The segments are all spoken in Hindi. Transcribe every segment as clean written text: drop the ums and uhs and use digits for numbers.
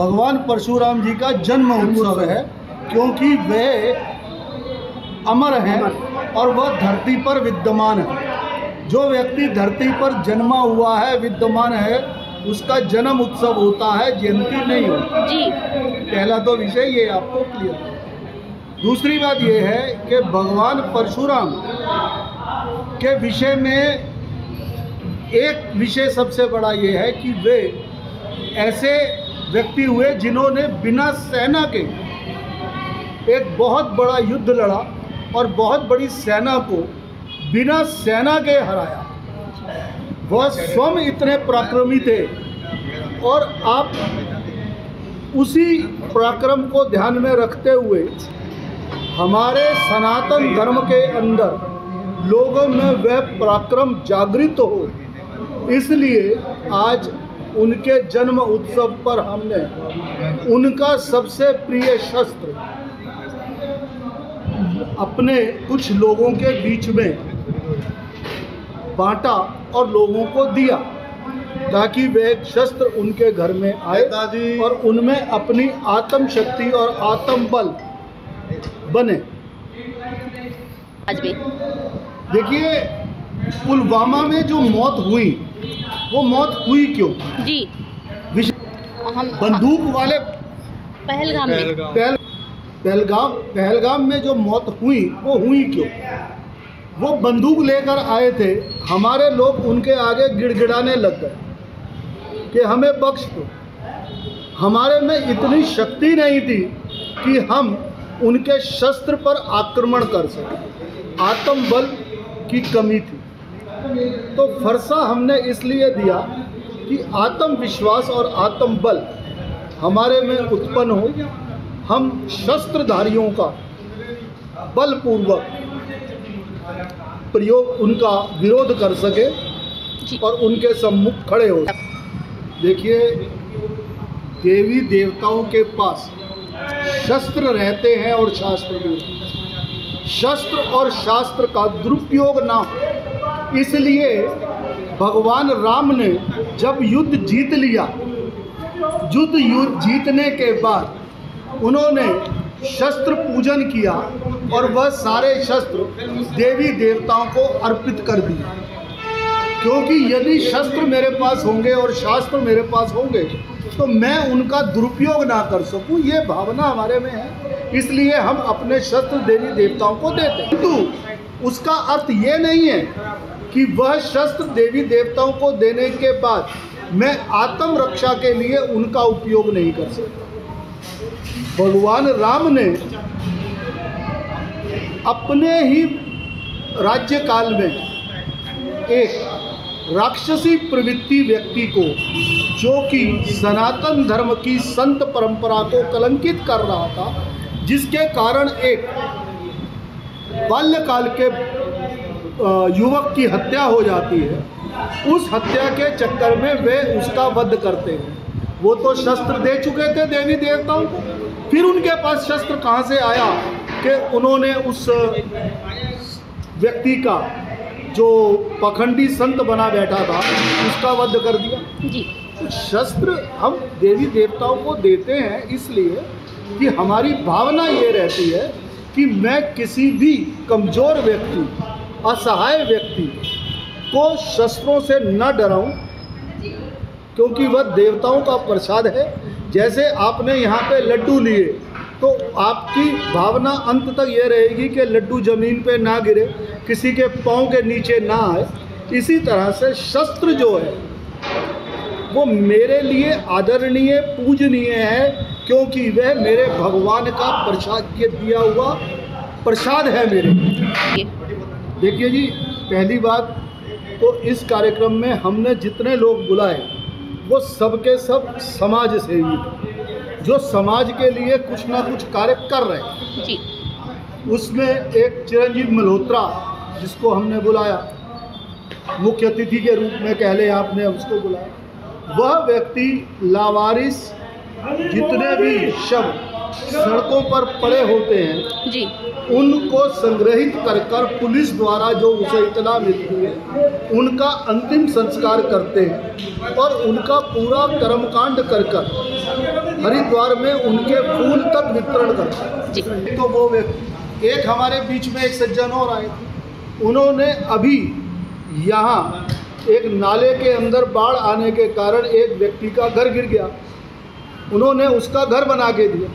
भगवान परशुराम जी का जन्म उत्सव है, क्योंकि वे अमर हैं और वह धरती पर विद्यमान है। जो व्यक्ति धरती पर जन्मा हुआ है, विद्यमान है, उसका जन्म उत्सव होता है, जयंती नहीं होती जी। पहला तो विषय ये आपको क्लियर। दूसरी बात ये है कि भगवान परशुराम के विषय में एक विषय सबसे बड़ा ये है कि वे ऐसे व्यक्ति हुए जिन्होंने बिना सेना के एक बहुत बड़ा युद्ध लड़ा और बहुत बड़ी सेना को बिना सेना के हराया। वह स्वयं इतने पराक्रमी थे और आप उसी पराक्रम को ध्यान में रखते हुए हमारे सनातन धर्म के अंदर लोगों में वह पराक्रम जागृत हो, इसलिए आज उनके जन्म उत्सव पर हमने उनका सबसे प्रिय शस्त्र अपने कुछ लोगों के बीच में बांटा और लोगों को दिया, ताकि वे शस्त्र उनके घर में आए और उनमें अपनी आत्म शक्ति और आत्म बल बने। आज भी देखिए, पुलवामा में जो मौत हुई, वो मौत हुई क्यों जी? बंदूक वाले पहलगाम में जो मौत हुई, वो हुई क्यों? वो बंदूक लेकर आए थे, हमारे लोग उनके आगे गिड़गिड़ाने लग गए कि हमें बख्श दो। हमारे में इतनी शक्ति नहीं थी कि हम उनके शस्त्र पर आक्रमण कर सकें, आत्मबल की कमी थी। तो फरसा हमने इसलिए दिया कि आत्मविश्वास और आत्मबल हमारे में उत्पन्न हो, हम शस्त्रधारियों का बलपूर्वक प्रयोग, उनका विरोध कर सके और उनके सम्मुख खड़े हो। देखिए, देवी देवताओं के पास शस्त्र रहते हैं और शास्त्र भी। शस्त्र और शास्त्र का दुरुपयोग ना हो, इसलिए भगवान राम ने जब युद्ध जीत लिया, युद्ध जीतने के बाद उन्होंने शस्त्र पूजन किया और वह सारे शस्त्र देवी देवताओं को अर्पित कर दिए। क्योंकि यदि शस्त्र मेरे पास होंगे और शास्त्र मेरे पास होंगे तो मैं उनका दुरुपयोग ना कर सकूं, ये भावना हमारे में है, इसलिए हम अपने शस्त्र देवी देवताओं को देते हैं। किंतु उसका अर्थ ये नहीं है कि वह शस्त्र देवी देवताओं को देने के बाद मैं आत्म रक्षा के लिए उनका उपयोग नहीं कर सकता। भगवान राम ने अपने ही राज्यकाल में एक राक्षसी प्रवृत्ति व्यक्ति को, जो कि सनातन धर्म की संत परंपरा को कलंकित कर रहा था, जिसके कारण एक बाल्यकाल के युवक की हत्या हो जाती है, उस हत्या के चक्कर में वे उसका वध करते हैं। वो तो शस्त्र दे चुके थे देवी देवताओं को, फिर उनके पास शस्त्र कहाँ से आया कि उन्होंने उस व्यक्ति का, जो पखंडी संत बना बैठा था, उसका वध कर दिया जी। तो शस्त्र हम देवी देवताओं को देते हैं इसलिए कि हमारी भावना ये रहती है कि मैं किसी भी कमज़ोर व्यक्ति, असहाय व्यक्ति को शस्त्रों से न डराऊं, क्योंकि वह देवताओं का प्रसाद है। जैसे आपने यहाँ पे लड्डू लिए तो आपकी भावना अंत तक ये रहेगी कि लड्डू ज़मीन पे ना गिरे, किसी के पाँव के नीचे ना आए। इसी तरह से शस्त्र जो है वो मेरे लिए आदरणीय, पूजनीय है, क्योंकि वह मेरे भगवान का प्रसाद के दिया हुआ प्रसाद है मेरे। देखिए जी, पहली बात तो इस कार्यक्रम में हमने जितने लोग बुलाए वो सबके सब समाज सेवी थे, जो समाज के लिए कुछ ना कुछ कार्य कर रहे हैं जी। उसमें एक चिरंजीव मल्होत्रा, जिसको हमने बुलाया मुख्य अतिथि के रूप में, कह ले आपने उसको बुलाया। वह व्यक्ति लावारिस जितने भी शव सड़कों पर पड़े होते हैं जी, उनको संग्रहित कर पुलिस द्वारा जो उसे इत्तला मिलती है, उनका अंतिम संस्कार करते हैं और उनका पूरा कर्मकांड कर हरिद्वार में उनके फूल तक वितरण करता है। तो वो व्यक्ति, एक हमारे बीच में एक सज्जन और आए थे, उन्होंने अभी यहाँ एक नाले के अंदर बाढ़ आने के कारण एक व्यक्ति का घर गिर गया, उन्होंने उसका घर बना के दिया।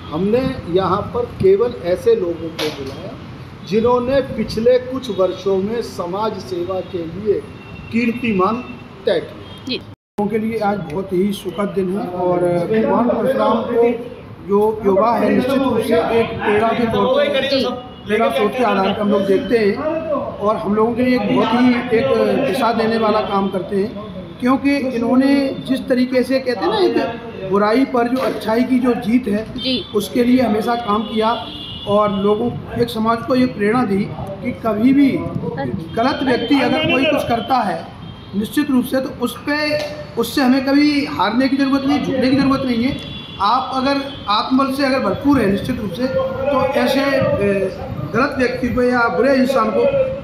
हमने यहाँ पर केवल ऐसे लोगों को बुलाया जिन्होंने पिछले कुछ वर्षों में समाज सेवा के लिए कीर्तिमान तय किया। लोगों के लिए आज बहुत ही सुखद दिन है और भगवान परशुराम को जो योगा है निश्चित रूप से एक प्रेरणा के तौर पर आधार पर हम लोग देखते हैं और हम लोगों के लिए एक बहुत ही एक दिशा देने वाला काम करते हैं, क्योंकि इन्होंने जिस तरीके से कहते हैं ना एक बुराई पर जो अच्छाई की जो जीत है उसके लिए हमेशा काम किया और लोगों एक समाज को ये प्रेरणा दी कि कभी भी गलत व्यक्ति अगर कोई कुछ करता है निश्चित रूप से तो उससे हमें कभी हारने की ज़रूरत नहीं, झुकने की ज़रूरत नहीं है। आप अगर आत्मबल से अगर भरपूर है निश्चित रूप से तो ऐसे गलत व्यक्ति को या बुरे इंसान को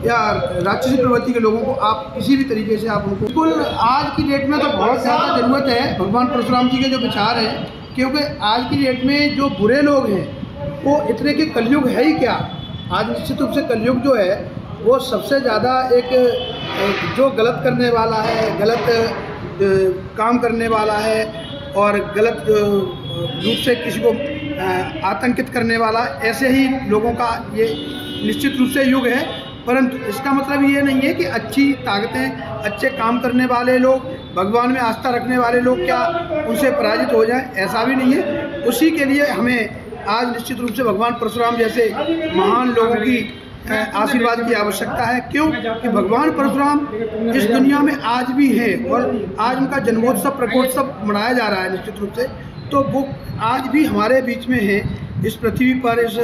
या राक्षसी प्रवृत्ति के लोगों को आप किसी भी तरीके से आप उनको बिल्कुल आज की डेट में तो बहुत ज़्यादा ज़रूरत है भगवान परशुराम जी के जो विचार हैं, क्योंकि आज की डेट में जो बुरे लोग हैं वो इतने के कलयुग है ही क्या। आज निश्चित रूप से कलयुग जो है वो सबसे ज़्यादा एक जो गलत करने वाला है, गलत काम करने वाला है और गलत रूप से किसी को आतंकित करने वाला, ऐसे ही लोगों का ये निश्चित रूप से युग है। परंतु इसका मतलब ये नहीं है कि अच्छी ताकतें, अच्छे काम करने वाले लोग, भगवान में आस्था रखने वाले लोग क्या उनसे पराजित हो जाएं, ऐसा भी नहीं है। उसी के लिए हमें आज निश्चित रूप से भगवान परशुराम जैसे महान लोगों की आशीर्वाद की आवश्यकता है। क्यों कि भगवान परशुराम इस दुनिया में आज भी है और आज उनका जन्मोत्सव प्रकोत्सव मनाया जा रहा है निश्चित रूप से, तो वो आज भी हमारे बीच में है इस पृथ्वी पर, इस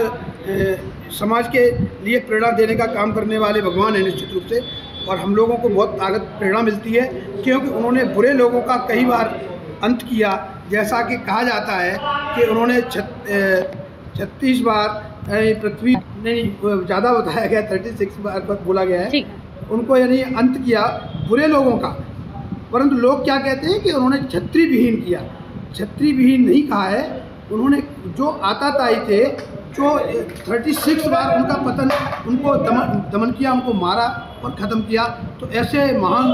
समाज के लिए प्रेरणा देने का काम करने वाले भगवान है निश्चित रूप से। और हम लोगों को बहुत ताकत प्रेरणा मिलती है क्योंकि उन्होंने बुरे लोगों का कई बार अंत किया। जैसा कि कहा जाता है कि उन्होंने 36 बार पृथ्वी नहीं ज़्यादा बताया गया, 36 बार पर बोला गया है उनको, यानी अंत किया बुरे लोगों का। परंतु लोग क्या कहते हैं कि उन्होंने छत्री विहीन किया। छत्री विहीन नहीं कहा है, उन्होंने जो आताताई थे जो 36 बार उनका पतन, उनको दमन किया, उनको मारा और ख़त्म किया। तो ऐसे महान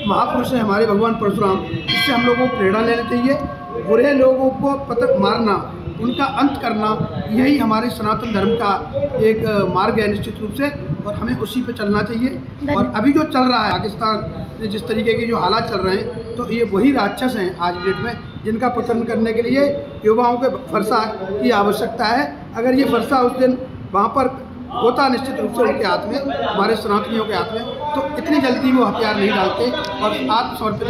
महापुरुष हैं हमारे भगवान परशुराम, इससे हम लोगों को प्रेरणा लेनी चाहिए। बुरे लोगों को पतन मारना, उनका अंत करना, यही हमारे सनातन धर्म का एक मार्ग है निश्चित रूप से, और हमें उसी पे चलना चाहिए। और अभी जो चल रहा है पाकिस्तान में, जिस तरीके के जो हालात चल रहे हैं, तो ये वही राक्षस हैं आज डेट में जिनका पतन करने के लिए युवाओं के फरसा की आवश्यकता है। अगर ये फरसा उस दिन वहाँ पर होता निश्चित रूप से उनके हाथ में, हमारे सनातनियों के हाथ में, तो इतनी जल्दी वो हथियार नहीं डालते और आत्मसमर्पित